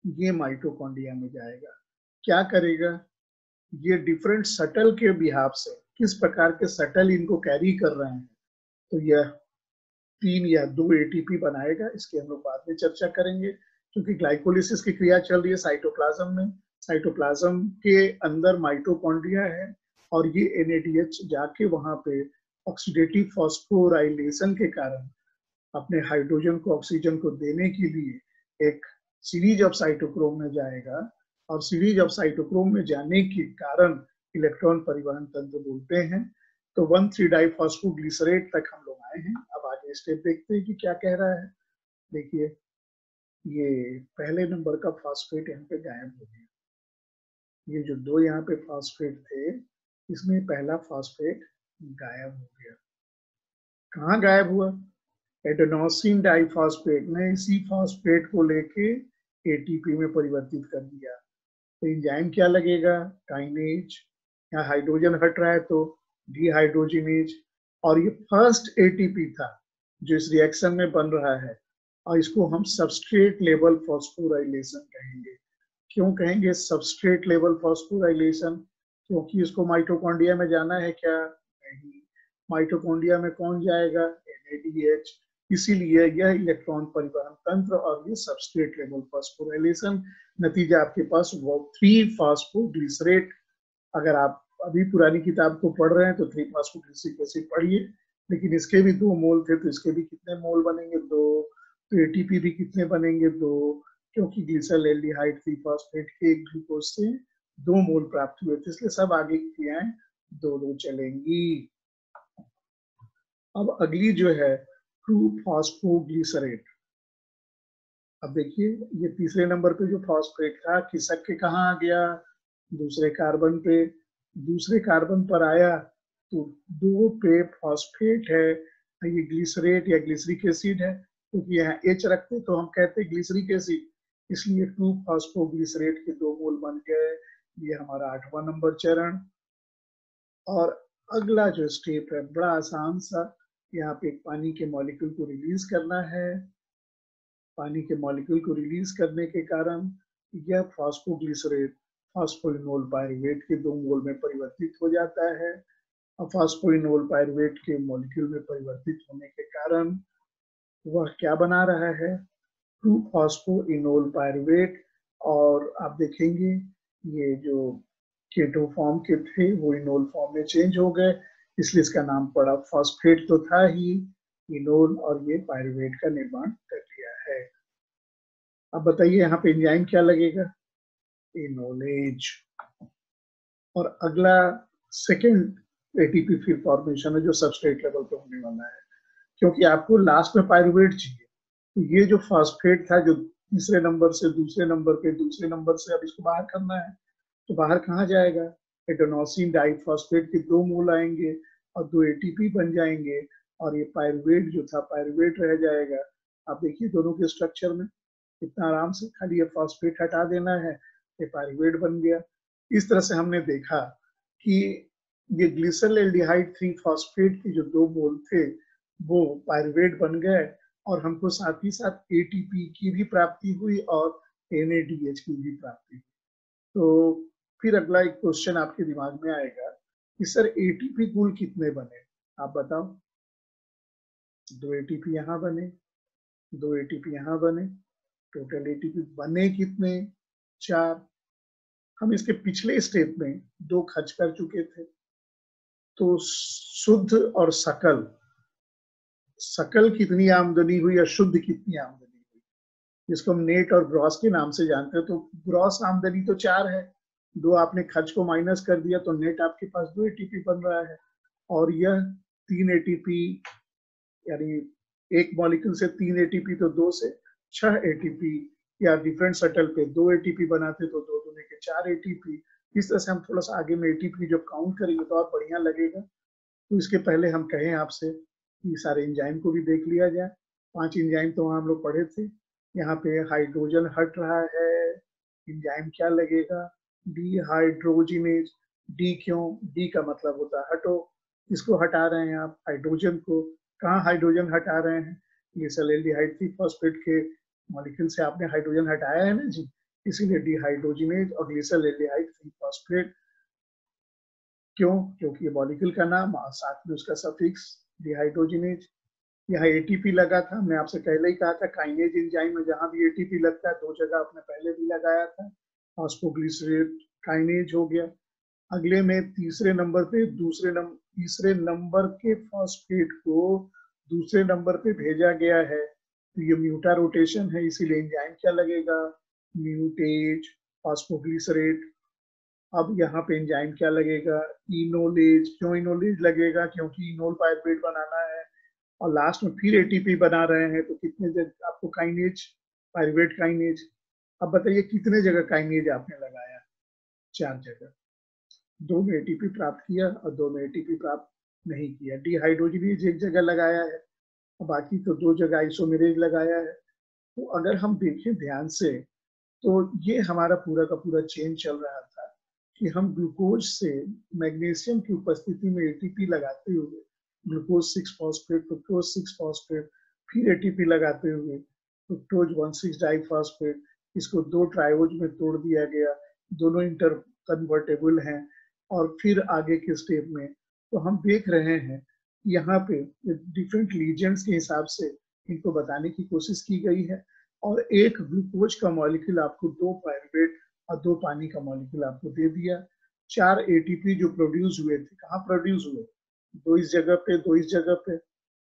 ये माइटोकॉन्ड्रिया में जाएगा। क्या करेगा? ये डिफरेंट सटल के बिहाफ से किस प्रकार के सटल इनको कैरी कर रहे हैं, तो यह 3 या 2 ATP बनाएगा। इसकी हम लोग बाद में चर्चा करेंगे, क्योंकि ग्लाइकोलिसिस की क्रिया चल रही है साइटोप्लाज्म में। साइटोप्लाज्म के अंदर माइटोकॉन्ड्रिया है, और ये NADH जाके वहां पे ऑक्सीडेटिव फॉस्फोराइलेशन के कारण अपने हाइड्रोजन को ऑक्सीजन को देने के लिए एक सीरीज ऑफ साइटोक्रोम में जाएगा, और सीरीज ऑफ साइटोक्रोम में जाने के कारण इलेक्ट्रॉन परिवहन तंत्र बोलते हैं। तो 1,3-डाइफॉस्फोग्लिसरेट तक हम लोग आए हैं। अब आगे स्टेप देखते हैं कि क्या कह रहा है। देखिए ये पहले नंबर का फॉस्फेट यहाँ पे गायब हो गया। ये जो 2 यहाँ पे फॉस्फेट थे, इसमें पहला फॉस्फेट गायब हो गया। कहाँ गायब हुआ? एडेनोसिन डाइफॉस्फेट ने इसी फॉस्फेट को लेके ATP में परिवर्तित कर दिया। तो एंजाइम क्या लगेगा? काइनेज। यहाँ हाइड्रोजन हट रहा है तो डिहाइड्रोजिनेज, और ये फर्स्ट ATP था जो इस रिएक्शन में बन रहा है, और इसको हम सबस्ट्रेट लेवल फॉस्फोराइलेशन कहेंगे। क्यों कहेंगे सबस्ट्रेट लेवल फॉस्फोराइलेशन? क्योंकि इसको माइटोकॉन्ड्रिया में जाना है क्या? नहीं। माइटोकॉन्ड्रिया में कौन जाएगा? NADH। इसीलिए यह इलेक्ट्रॉन परिवहन तंत्र और ये सबस्ट्रेट लेवल फॉस्फोराइलेशन, नतीजा आपके पास वो 3-फॉस्फोग्लिसरेट। अगर आप अभी पुरानी किताब को पढ़ रहे हैं तो 3-फॉस्फोग्लिसरिक एसिड पढ़िए, लेकिन इसके भी 2 मोल थे, तो इसके भी कितने मोल बनेंगे? 2। तो ATP भी कितने बनेंगे? 2, क्योंकि ग्लिसरॉल्डिहाइड 3-फॉस्फेट के एक ग्लूकोज से 2 मोल प्राप्त हुए थे, इसलिए सब आगे की क्रियाएं 2-2 चलेंगी। अब अगली जो है 2-फॉस्फोग्लिसरेट। अब देखिए ये तीसरे नंबर पे जो फॉस्फेट था खिसक के कहाँ आ गया? दूसरे कार्बन पे। दूसरे कार्बन पर आया तो 2 पे फॉस्फेट है, ये ग्लिसरेट या ग्लिसरिक एसिड है, क्योंकि यहाँ H रखते तो हम कहते ग्लिसरिक एसिड, इसलिए 2-फॉस्फोग्लिसरेट के 2 मोल बन गए। ये हमारा 8वां नंबर चरण। और अगला जो स्टेप है बड़ा आसान सा, यहाँ पे एक पानी के मॉलिक्यूल को रिलीज करना है। पानी के मॉलिक्यूल को रिलीज करने के कारण यह फॉस्फोग्लिसरेट फॉस्फोइनोल पायरुवेट के 2 मोल में परिवर्तित हो जाता है। और फॉस्फोइनोल पायरुवेट के मॉलिक्यूल में परिवर्तित होने के कारण वह क्या बना रहा है? 2-फॉस्फोइनोल पायरुवेट। और आप देखेंगे ये जो केटो फॉर्म के थे वो इनोल फॉर्म में चेंज हो गए, इसलिए इसका नाम पड़ा। फॉस्फेट तो था ही, इनोल, और ये पायरुवेट का निर्माण कर दिया है। अब बताइए यहाँ पे एंजाइम क्या लगेगा? इनोलेज। और अगला सेकेंड ATP फिर फॉर्मेशन है जो सबस्ट्रेट लेवल पे होने वाला है, क्योंकि आपको लास्ट में पायरुवेट चाहिए। तो ये जो फॉस्फेट था जो तीसरे नंबर से दूसरे नंबर पे, दूसरे नंबर से अब इसको बाहर करना है, तो बाहर कहाँ जाएगा? एडेनोसिन डाइफॉस्फेट के 2 मोल आएंगे और 2 ATP बन जाएंगे, और ये पायरुवेट जो था पायरुवेट रह जाएगा। आप देखिए दोनों के स्ट्रक्चर में इतना आराम से, खाली ये फॉस्फेट हटा देना है, ये पायरुवेट बन गया। इस तरह से हमने देखा कि ये ग्लिसरॉल्डिहाइड 3 फॉस्फेट के जो 2 मोल थे वो पायरुवेट बन गए और हमको साथ ही साथ एटीपी की भी प्राप्ति हुई और NADH की भी प्राप्ति हुई। तो फिर अगला एक क्वेश्चन आपके दिमाग में आएगा कि सर एटीपी कुल कितने बने, आप बताओ। 2 एटीपी यहाँ बने, 2 एटीपी यहाँ बने, टोटल एटीपी बने कितने? 4। हम इसके पिछले स्टेप में 2 खर्च कर चुके थे, तो शुद्ध और सकल, सकल कितनी आमदनी हुई या शुद्ध कितनी आमदनी हुई, जिसको हम नेट और ग्रॉस के नाम से जानते हैं। तो ग्रॉस आमदनी तो 4 है, 2 आपने खर्च को माइनस कर दिया तो नेट आपके पास 2 एटीपी बन रहा है। और यह 3 एटीपी, यानी एक मॉलिक्यूल से 3 एटीपी तो 2 से 6 एटीपी, या डिफरेंट शटल पे 2 एटीपी बनाते तो 2 दूनी के 4 एटीपी। इस तरह से हम थोड़ा सा आगे में एटीपी जब काउंट करेंगे तो और बढ़िया लगेगा। तो इसके पहले हम कहें आपसे कि सारे एंजाइम को भी देख लिया जाए। 5 एंजाइम तो हम लोग पढ़े थे। यहाँ पे हाइड्रोजन हट रहा है, एंजाइम क्या लगेगा? डिहाइड्रोजिनेज। डी क्यों? डी का मतलब होता है हटो, इसको हटा रहे हैं आप, हाइड्रोजन को। कहाँ हाइड्रोजन हटा रहे हैं? ग्लिसरॉल्डिहाइड 3 फॉस्फेट के मॉलिक्यूल से आपने हाइड्रोजन हटाया है ना जी, इसीलिए डिहाइड्रोजिनेज और ग्लिसरॉल्डिहाइड 3 फॉस्फेट। क्यों? क्योंकि ये मॉलिक्यूल का नाम और साथ में उसका सफिक्स डिहाइड्रोजिनेज। यहाँ एटीपी लगा था, हमने आपसे पहले ही कहा था काइनेज एंजाइम में जहां भी एटीपी लगता है 2 जगह आपने पहले भी लगाया था, फॉस्फोग्लिसरेट काइनेज हो गया। अगले में तीसरे नंबर पे तीसरे नंबर के फॉस्फेट को दूसरे नंबर पे भेजा गया है, तो ये म्यूटा रोटेशन है, इसीलिए एंजाइम क्या लगेगा? म्यूटेज फॉस्फोग्लिसरेट। अब यहाँ पे एंजाइम क्या लगेगा? इनोलेज। क्यों इनोलेज लगेगा? क्योंकि इनोल पायरुवेट बनाना है और लास्ट में फिर एटीपी बना रहे हैं, तो कितने जगह आपको काइनेज, पायरुवेट काइनेज। अब बताइए कितने जगह काइनेज आपने लगाया? 4 जगह। 2 में एटीपी प्राप्त किया और 2 में एटीपी प्राप्त नहीं किया। डिहाइड्रोजिनेज एक जगह लगाया है और बाकी तो 2 जगह आइसोमेरेज लगाया है। तो अगर हम देखें ध्यान से तो ये हमारा पूरा का पूरा चेन चल रहा था कि हम ग्लूकोज से मैग्नीशियम की उपस्थिति में एटीपी लगाते हुए ग्लूकोज 6 फॉस्फेट, फ्रुक्टोज 6 फॉस्फेट, फिर एटीपी लगाते हुए फ्रुक्टोज 1,6 डाइफॉस्फेट, इसको 2 ट्रायोज में तोड़ दिया गया, दोनों इंटर कन्वर्टेबल हैं। और फिर आगे के स्टेप में तो हम देख रहे हैं यहाँ पे डिफरेंट लीजेंड्स के हिसाब से इनको बताने की कोशिश की गई है। और एक ग्लूकोज का मॉलिक्यूल आपको 2 पायरुवेट और 2 पानी का मॉलिक्यूल आपको दे दिया। 4 एटीपी जो प्रोड्यूस हुए थे, कहाँ प्रोड्यूस हुए? 2 इस जगह पे, 2 इस जगह पे।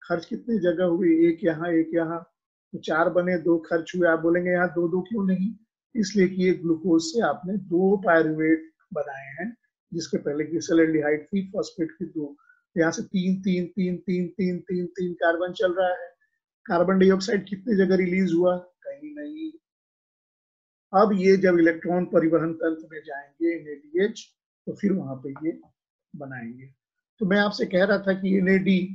खर्च कितनी जगह हुई? एक यहाँ, एक यहाँ, तो 4 बने, 2 खर्च हुए। आप बोलेंगे यहाँ 2-2 क्यों नहीं? इसलिए कि ये ग्लूकोज से आपने 2 पायरुवेट बनाए हैं, जिसके पहले ग्लिसरॉल्डिहाइड 3 फॉस्फेट की 2, यहाँ से 3 कार्बन चल रहा है। कार्बन डाइऑक्साइड कितनी जगह रिलीज हुआ? कहीं नहीं। अब ये जब इलेक्ट्रॉन परिवहन तंत्र में जाएंगे NADH, तो फिर वहां पे ये बनाएंगे। तो मैं आपसे कह रहा था कि NAD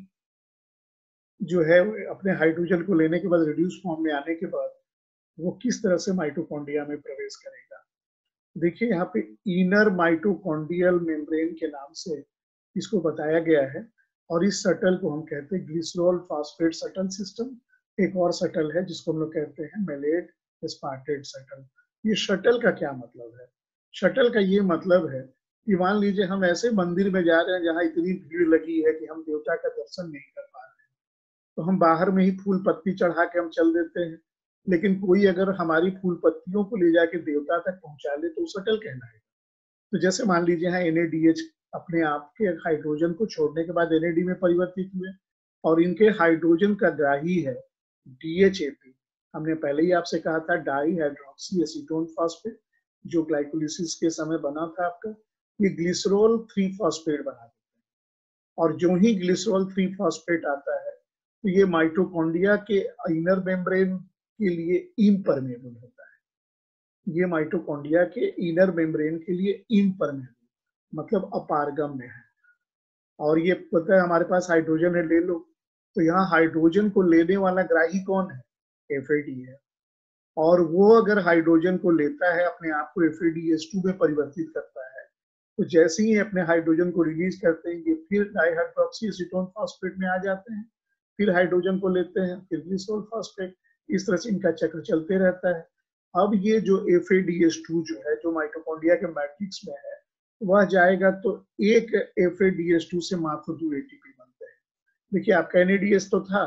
जो है अपने हाइड्रोजन को लेने के बाद रिड्यूस फॉर्म में आने के बाद वो किस तरह से माइटोकॉन्ड्रिया में प्रवेश करेगा। देखिए यहाँ पे इनर माइटोकॉन्ड्रियल मेम्ब्रेन के नाम से इसको बताया गया है और इस शटल को हम कहते हैं ग्लिसरॉल फॉस्फेट शटल सिस्टम। एक और शटल है जिसको हम लोग कहते हैं मेलेट एस्पार्टेट शटल। ये शटल का क्या मतलब है? शटल का ये मतलब है कि मान लीजिए हम ऐसे मंदिर में जा रहे हैं जहाँ इतनी भीड़ लगी है कि हम देवता का दर्शन नहीं कर पा रहे हैं, तो हम बाहर में ही फूल पत्ती चढ़ा के हम चल देते हैं, लेकिन कोई अगर हमारी फूल पत्तियों को ले जाके देवता तक पहुंचा ले तो शटल कहलाएगा। तो जैसे मान लीजिए यहाँ NADH अपने आप के हाइड्रोजन को छोड़ने के बाद NAD में परिवर्तित हुए और इनके हाइड्रोजन का ग्राही है DHAP। हमने पहले ही आपसे कहा था डाई हाइड्रोक्सी एसीटोन फॉस्फेट, जो ग्लाइकोलिसिस के समय बना था आपका, ये ग्लिसरॉल 3 फॉस्फेट बना देते हैं। और जो ही ग्लिसरॉल 3 फॉस्फेट आता है तो ये माइटोकॉन्ड्रिया के इनर मेम्ब्रेन के लिए इम्परमेबल होता है। ये माइटोकॉन्ड्रिया के इनर मेम्ब्रेन के लिए इम्परमेबल मतलब अपारगम्य है। और ये पता है हमारे पास हाइड्रोजन है, ले लो, तो यहाँ हाइड्रोजन को लेने वाला ग्राही कौन है? FAD है। और वो अगर हाइड्रोजन को लेता है अपने आप को FADH2 में परिवर्तित करता है तो जैसे ही अपने हाइड्रोजन को रिलीज करते हैं ये फिर डाइहाइड्रोक्सी एसीटोन फॉस्फेट में आ जाते हैं, फिर हाइड्रोजन को लेते हैं, फिर ग्लिसरॉल फॉस्फेट, इस तरह से इनका चक्र चलते रहता है। अब ये जो FADH2 जो है, जो माइटोकॉन्ड्रिया के मैट्रिक्स में है, वह जाएगा तो एक FADH2 से मात्र 2 ATP बनते हैं। देखिए आपका NADH तो था,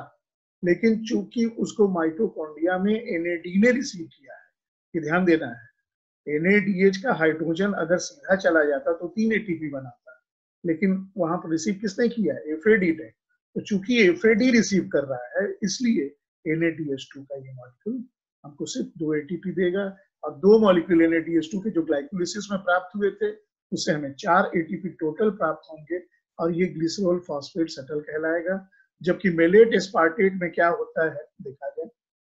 लेकिन चूंकि उसको माइटोकॉन्ड्रिया में NAD ने रिसीव किया है, ये ध्यान देना है। NADH का हाइड्रोजन अगर सीधा चला जाता तो 3 ATP बनाता, लेकिन वहां पर रिसीव किसने किया? FAD ने। तो चूंकि FAD रिसीव कर रहा है, इसलिए NADH2 का ये मॉलिक्यूल हमको सिर्फ 2 ATP देगा, और 2 मॉलिक्यूल NADH2 के जो ग्लाइकोलिसिस में प्राप्त हुए थे, उससे हमें 4 ATP टोटल प्राप्त होंगे, और ये ग्लिसरॉल फॉस्फेट शटल कहलाएगा। जबकि मेलेट एस्पार्टेट में क्या होता है देखा जाए,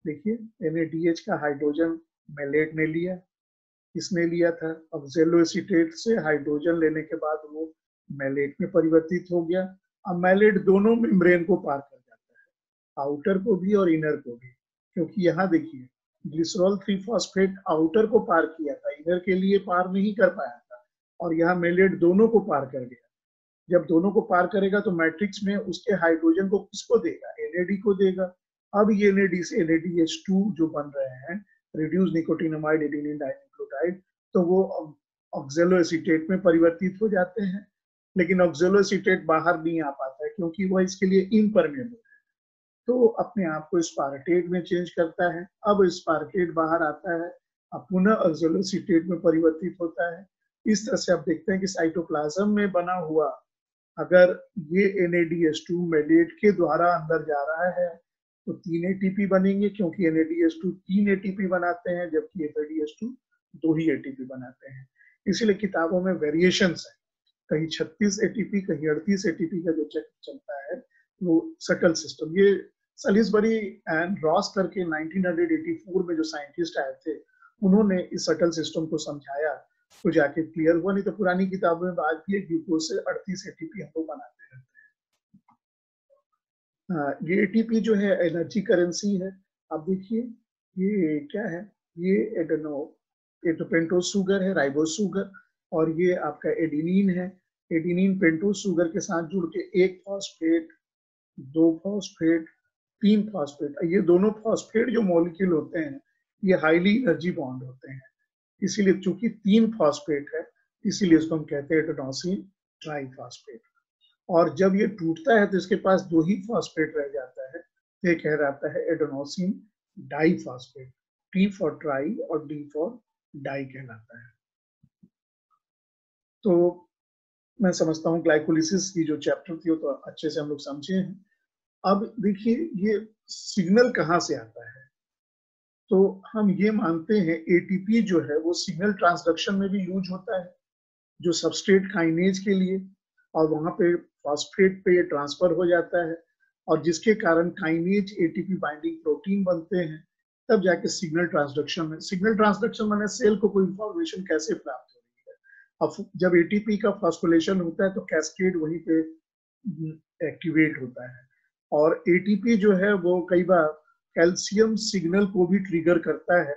देखिए NADH का हाइड्रोजन मेलेट ने लिया, किसने लिया था? ऑक्जेलोएसीटेट से हाइड्रोजन लेने के बाद वो मेलेट में परिवर्तित हो गया। अब मेलेट दोनों मेम्ब्रेन को पार कर जाता है, आउटर को भी और इनर को भी, क्योंकि यहाँ देखिए ग्लिसरॉल 3 फॉस्फेट आउटर को पार किया था, इनर के लिए पार नहीं कर पाया था, और यहाँ मेलेट दोनों को पार कर गया। जब दोनों को पार करेगा तो मैट्रिक्स में उसके हाइड्रोजन को किसको देगा? NAD को देगा। अब ये NAD से NADH2 जो बन रहे हैं, रिड्यूस निकोटिनामाइड एडेनिन डाइन्यूक्लियोटाइड, तो वो ऑक्जेलोएसीटेट में परिवर्तित हो जाते हैं, लेकिन ऑक्जेलोएसीटेट बाहर नहीं आ पाता है क्योंकि वह इसके लिए इम्परमेबल है, तो अपने आप को स्पार्टेट में चेंज करता है। अब स्पार्टेट बाहर आता है, अब पुनः ऑक्जेलोएसीटेट में परिवर्तित होता है। इस तरह से आप देखते हैं कि साइटोप्लाज्म में बना हुआ अगर ये NADH2 मेलेट के द्वारा अंदर जा रहा है तो 3 ATP बनेंगे, क्योंकि NADH2 3 ATP बनाते हैं, जबकि FADH2 2 ही ATP बनाते हैं। इसीलिए किताबों में वेरिएशंस है, कहीं 36 ATP, कहीं 38 ATP का जो चक्र चलता है, वो सटल सिस्टम। ये सलिसबरी एंड रॉस करके 1984 में जो साइंटिस्ट आए थे, उन्होंने इस सटल सिस्टम को समझाया, तो जाके क्लियर हुआ। नहीं तो पुरानी किताबों में बात की है ग्लूकोज से 38 ATP हम लोग बनाते रहते हैं। ये ATP जो है एनर्जी करेंसी है। अब देखिए ये क्या है, ये पेंटोज शुगर है, राइबोज शुगर, और ये आपका एडिनिन है। एडिनिन पेंटोज शुगर के साथ जुड़ के 1 फॉस्फेट, 2 फॉस्फेट, 3 फॉस्फेट, ये दोनों फॉस्फेट जो मॉलिक्यूल होते हैं, ये हाईली एनर्जी बॉन्ड होते हैं। इसीलिए चूंकि 3 फॉस्फेट है, इसीलिए इसको हम कहते हैं एडेनोसिन ट्राइफॉस्फेट। और जब ये टूटता है तो इसके पास 2 ही फॉस्फेट रह जाता है, ये कहलाता है adenosine diphosphate. T for try और D फॉर डाई कहलाता है। तो मैं समझता हूँ ग्लाइकोलिसिस की जो चैप्टर थी वो तो अच्छे से हम लोग समझे हैं। अब देखिए ये सिग्नल कहाँ से आता है, तो हम ये मानते हैं ATP जो है वो सिग्नल ट्रांसडक्शन में भी यूज होता है, जो सबस्ट्रेट काइनेज के लिए, और वहां पे फॉस्फेट पे ये ट्रांसफर हो जाता है, और जिसके कारण काइनेज ATP बाइंडिंग प्रोटीन बनते हैं, तब जाके सिग्नल ट्रांसडक्शन में, सिग्नल ट्रांसडक्शन माने सेल को कोई इंफॉर्मेशन कैसे प्राप्त हो रही है। अब जब ATP का फॉस्फोरिलेशन होता है तो कैस्केड वहीं पे एक्टिवेट होता है, और ATP जो है वो कई बार कैल्शियम सिग्नल को भी ट्रिगर करता है,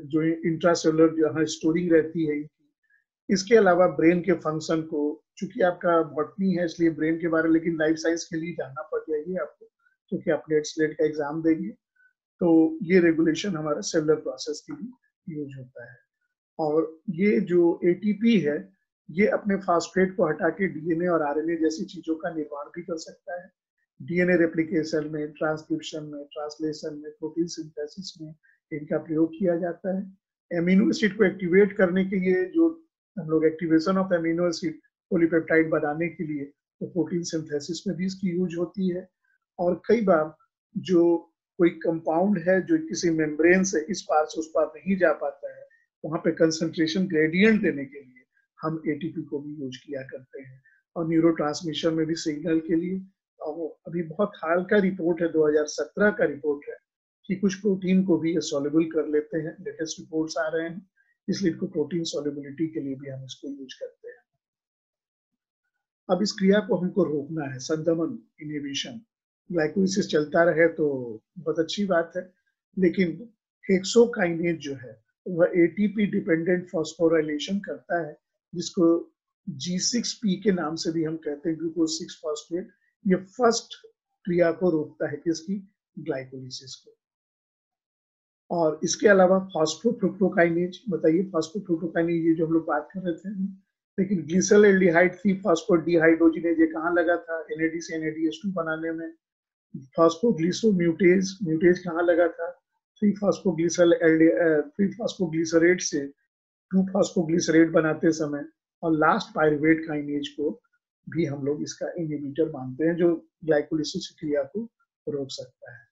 जो इंट्रासेलुलर जहाँ स्टोरिंग रहती है इनकी। इसके अलावा ब्रेन के फंक्शन को, चूंकि आपका बॉटनी है इसलिए ब्रेन के बारे में, लेकिन लाइफ साइंस के लिए जानना पड़ जाएगी आपको, क्योंकि आप नेट स्लेट का एग्जाम देंगे, तो ये रेगुलेशन हमारा सेलुलर प्रोसेस के लिए यूज होता है। और ये जो ATP है, ये अपने फॉस्फेट को हटा के DNA और RNA जैसी चीजों का निर्माण भी कर सकता है। DNA रेप्लिकेशन में, ट्रांसक्रिप्शन में, ट्रांसलेशन में, प्रोटीन सिंथेसिस में इनका प्रयोग किया जाता है। एमिनो एसिड को एक्टिवेट करने के लिए जो हम लोग activation of amino acid polypeptide बनाने के लिए, तो प्रोटीन सिंथेसिस में भी इसकी यूज होती है। और कई बार जो कोई कंपाउंड है जो किसी मेम्ब्रेन से इस पार से उस पार नहीं जा पाता है, वहां पे कंसंट्रेशन ग्रेडियंट देने के लिए हम ATP को भी यूज किया करते हैं। और न्यूरोट्रांसमिशन में भी सिग्नल के लिए, और अभी बहुत हाल का रिपोर्ट है, 2017 का रिपोर्ट है, कि कुछ प्रोटीन को भी ये सॉल्युबल कर लेते हैं, लेटेस्ट रिपोर्ट्स आ रहे हैं, इसलिए इनको प्रोटीन सॉल्युबिलिटी के लिए भी हम इसको यूज करते हैं। अब इस क्रिया को हमको रोकना है, संदमन, इनहिबिशन। ग्लाइकोलिसिस चलता रहे तो बहुत अच्छी बात है, लेकिन हेक्सोकाइनेज जो है वह ATP डिपेंडेंट फॉस्फोराइलेशन करता है, जिसको G6P के नाम से भी हम कहते हैं ग्लूकोज 6 फॉस्फेट। ये फर्स्ट क्रिया को रोकता है, किसकी? ग्लाइकोलिसिस को। और इसके अलावा फॉस्फोफ्रुक्टोकाइनेज, बताइए फॉस्फोफ्रुक्टोकाइनेज ये जो हम लोग बात कर रहे थे, लेकिन ग्लिसरल एल्डिहाइड 3 फॉस्फोडीहाइड्रोजिनेज ये कहाँ लगा था? NAD से NADH2 बनाने में। फॉस्फोग्लिसोम्यूटेज, म्यूटेज कहाँ लगा था? 3 फॉस्फोग्लिसरेट से 2 फॉस्फोग्लिसरेट बनाते समय। और लास्ट पायरुवेट काइनेज को भी हम लोग इसका इनहिबिटर मानते हैं, जो ग्लाइकोलिसिस क्रिया को रोक सकता है।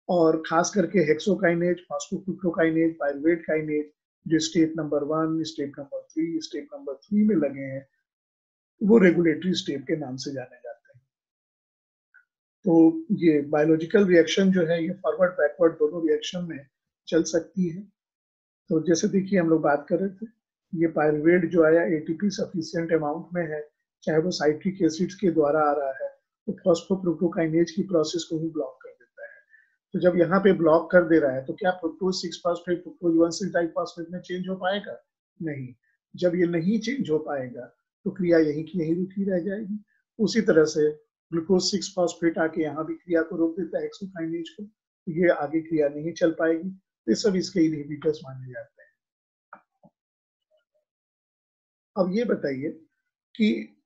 और खास करके हेक्सोकाइनेज, फॉस्फोफ्रुक्टोकाइनेज, पायरुवेट काइनेज जो step number 1, step number 3, step number 3 में लगे हैं, वो रेगुलेटरी स्टेप के नाम से जाने जाते हैं। तो ये बायोलॉजिकल रिएक्शन जो है, ये फॉरवर्ड बैकवर्ड दोनों रिएक्शन में चल सकती है। तो जैसे देखिए हम लोग बात कर रहे थे, ये पायरुवेट जो आया एटीपी सफिशिएंट अमाउंट में है, चाहे वो साइट्रिक एसिड्स के द्वारा आ रहा है, तो फॉस्फोफ्रुक्टोकाइनेज की प्रोसेस को ही ब्लॉक कर देता है। तो जब यहाँ पे ब्लॉक कर दे रहा है, तो क्या फ्रुक्टोज 6 फॉस्फेट फ्रुक्टोज 1 6 डाइफॉस्फेट में चेंज हो पाएगा? नहीं। जब ये नहीं चेंज हो पाएगा, तो क्रिया यही की यही रुकी रह जाएगी। उसी तरह से ग्लूकोज 6 फॉस्फेट आके यहाँ भी क्रिया को रोक देता है, हेक्सोकाइनेज को, तो ये आगे क्रिया नहीं चल पाएगी। ये सब इसके इनहिबिटर्स माने जाते हैं। अब ये बताइए कि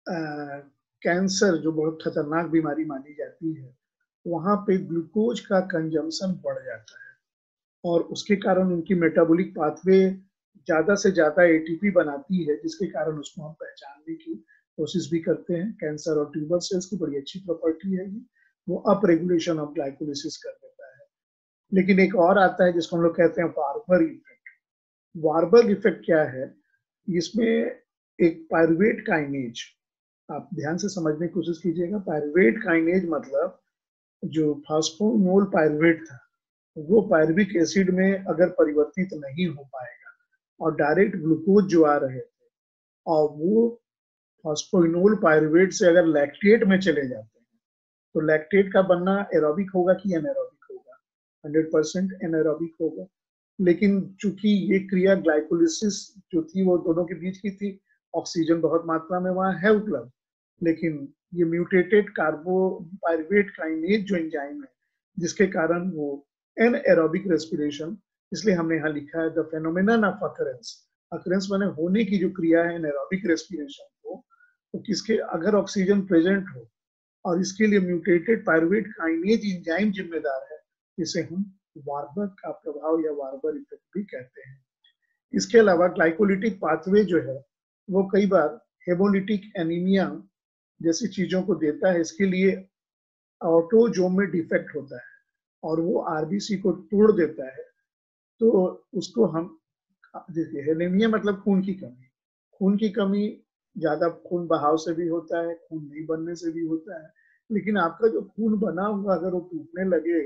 कैंसर जो बहुत खतरनाक बीमारी मानी जाती है, वहां पे ग्लूकोज का कंजम्पशन बढ़ जाता है और उसके कारण उनकी मेटाबॉलिक पाथवे ज्यादा से ज्यादा एटीपी बनाती है, जिसके कारण उसको हम पहचानने की कोशिश भी करते हैं। कैंसर और ट्यूबर सेल्स की बड़ी अच्छी प्रॉपर्टी है ये, वो अप रेगुलेशन ऑफ ग्लाइकोलिसिस कर देता है। लेकिन एक और आता है जिसको हम लोग कहते हैं वार्बर इफेक्ट। वार्बर इफेक्ट क्या है? इसमें एक पायरुवेट काइनेज, आप ध्यान से समझने की कोशिश कीजिएगा। पायरुवेट काइनेज मतलब जो फास्फोनोल पायरुवेट था, वो पायरुविक एसिड में अगर परिवर्तित नहीं हो पाएगा और डायरेक्ट ग्लूकोज जो आ रहे थे, और वो फास्फोनोल पायरुवेट से अगर लैक्टेट में चले जाते हैं, तो लैक्टेट का बनना एरोबिक होगा कि एनारोबिक होगा? 100% एनारोबिक होगा। लेकिन चूंकि ये क्रिया ग्लाइकोलिसिस जो थी वो दोनों के बीच की थी, ऑक्सीजन बहुत मात्रा में वहां है उपलब्ध, लेकिन ये म्यूटेटेड कार्बोपायरुवेट काइनेज जो एंजाइम है, जिसके कारण वो एनएरोबिक रेस्पिरेशन, इसलिए हमने यहाँ लिखा है the phenomenon of occurrence. Occurrence माने होने की जो क्रिया है एनएरोबिक रेस्पिरेशन को, तो किसके अगर ऑक्सीजन प्रेजेंट हो और इसके लिए म्यूटेटेड पायरुवेट काइनेज एंजाइम जिम्मेदार है, इसे हम वार्बर का प्रभाव या वार्बर इफेक्ट भी कहते हैं। इसके अलावा ग्लाइकोलिटिक पाथवे जो है, वो कई बार हेमोलिटिक एनीमिया जैसी चीजों को देता है। इसके लिए ऑटोजोम में डिफेक्ट होता है और वो आरबीसी को तोड़ देता है। तो उसको हम, देखिए एनीमिया मतलब खून की कमी। खून की कमी ज्यादा खून बहाव से भी होता है, खून नहीं बनने से भी होता है। लेकिन आपका जो खून बना हुआ अगर वो टूटने लगे,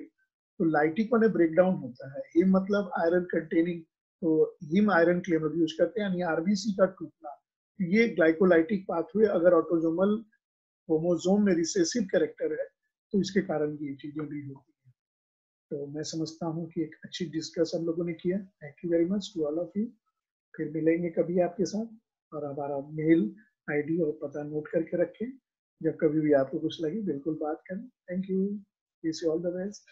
तो लाइटिक माने ब्रेक डाउन होता है। हिम मतलब आयरन कंटेनिंग, तो हिम आयरन क्लेमर यूज करते हैं, यानी आरबीसी का टूटना। ये ग्लाइकोलाइटिक पाथवे अगर ऑटोजोमल क्रोमोसोम में रिसेसिव कैरेक्टर है, तो इसके कारण ये चीजें भी होती है। तो मैं समझता हूँ कि एक अच्छी डिस्कस हम लोगों ने किया। Thank you very much to all of you. फिर मिलेंगे कभी आपके साथ। और हमारा मेल आईडी और पता नोट करके रखें, जब कभी भी आपको कुछ लगे बिल्कुल बात करें। Thank you, wish you all the best.